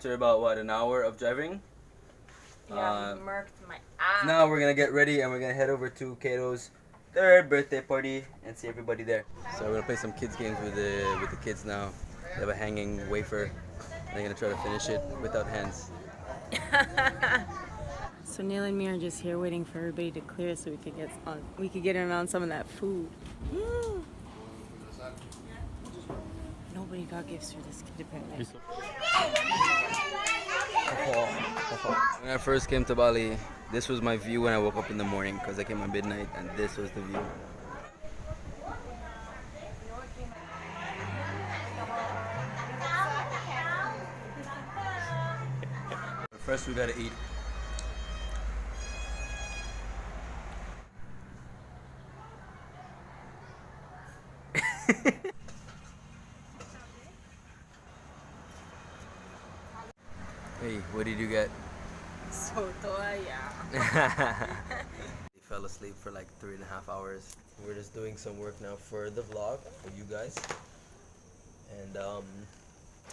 after about what, an hour of driving. Yeah, you murked my ass. Now we're gonna get ready and we're gonna head over to Kato's third birthday party and see everybody there. So we're gonna play some kids games with the kids now. They have a hanging wafer. And they're gonna try to finish it without hands. So Neil and me are just here waiting for everybody to clear so we could get in on some of that food. Nobody got gifts for this kid apparently. When I first came to Bali, this was my view when I woke up in the morning because I came at midnight and this was the view. First we gotta eat. Hey, what did you get? He fell asleep for like 3.5 hours. We're just doing some work now for the vlog for you guys. And so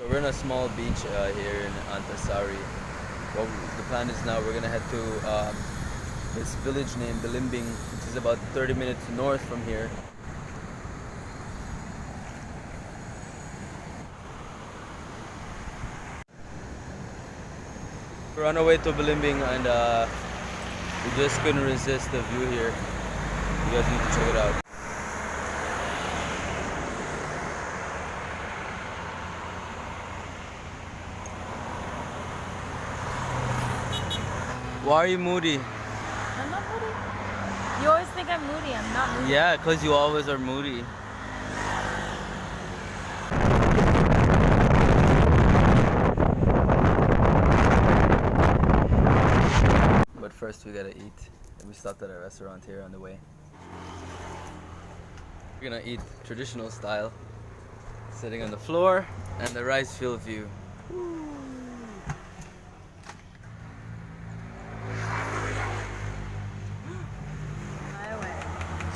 we're in a small beach here in Antasari. Well, the plan is now we're gonna head to this village named Balimbing, which is about 30 minutes north from here. We're on our way to Balimbing and we just couldn't resist the view here. You guys need to check it out. Why are you moody? I'm not moody. You always think I'm moody. I'm not moody. Yeah, because you always are moody. But first we gotta eat. And we stopped at a restaurant here on the way. We're gonna eat traditional style. Sitting on the floor and the rice field view.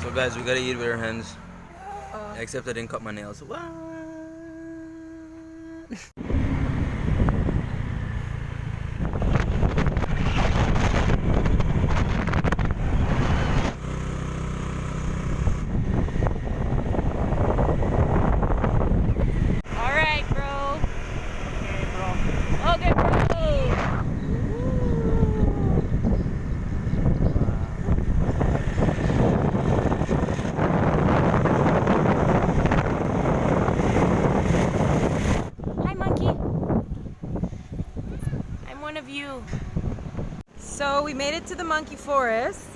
So guys, we gotta eat with our hands. Except I didn't cut my nails. What? Alright, bro. Okay, bro. Of you. So we made it to the monkey forest.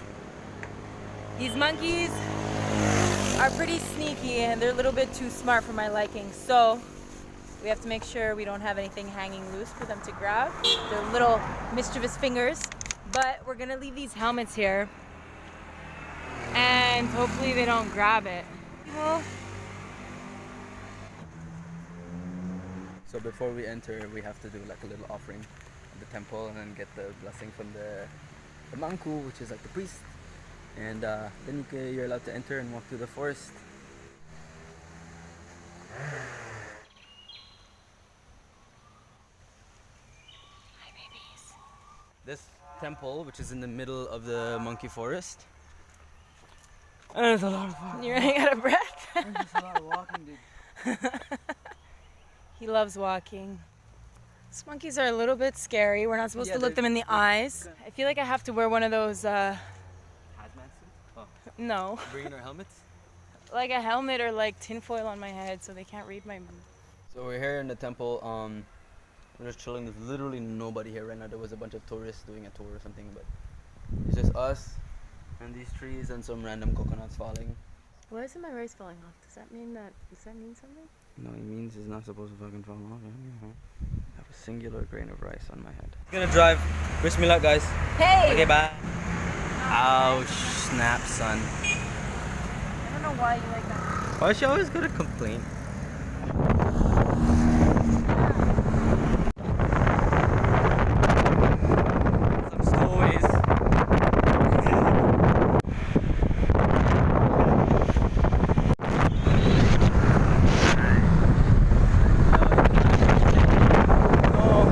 These monkeys are pretty sneaky and they're a little bit too smart for my liking. So we have to make sure we don't have anything hanging loose for them to grab. They're little mischievous fingers. But we're gonna leave these helmets here and hopefully they don't grab it. So before we enter, we have to do like a little offering the temple and then get the blessing from the mangku, which is like the priest, and then you're allowed to enter and walk through the forest. Hi, babies. This temple, which is in the middle of the monkey forest, and there's a lot of walking. You're running out of breath. There's a lot of walking, dude. He loves walking. These monkeys are a little bit scary. We're not supposed to look them in the eyes. I feel like I have to wear one of those, hazmat suits? Oh. No. Bringing our helmets? Like a helmet or like tinfoil on my head so they can't read my... So we're here in the temple. We're just chilling. There's literally nobody here right now. There was a bunch of tourists doing a tour or something, but it's just us and these trees and some random coconuts falling. Why isn't my rice falling off? Does that mean something? No, it means it's not supposed to fucking fall off. I have a singular grain of rice on my head. I'm gonna drive. Wish me luck, guys. Hey! Okay, bye. Ouch, snap, son. I don't know why you like that. Why is she always gonna complain? Some stowaways. Oh,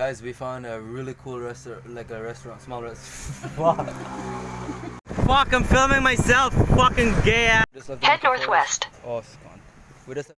Guys, we found a really cool restaurant, like a restaurant, small restaurant. Fuck, I'm filming myself, fucking gay ass. Head northwest. Oh, it's gone. We just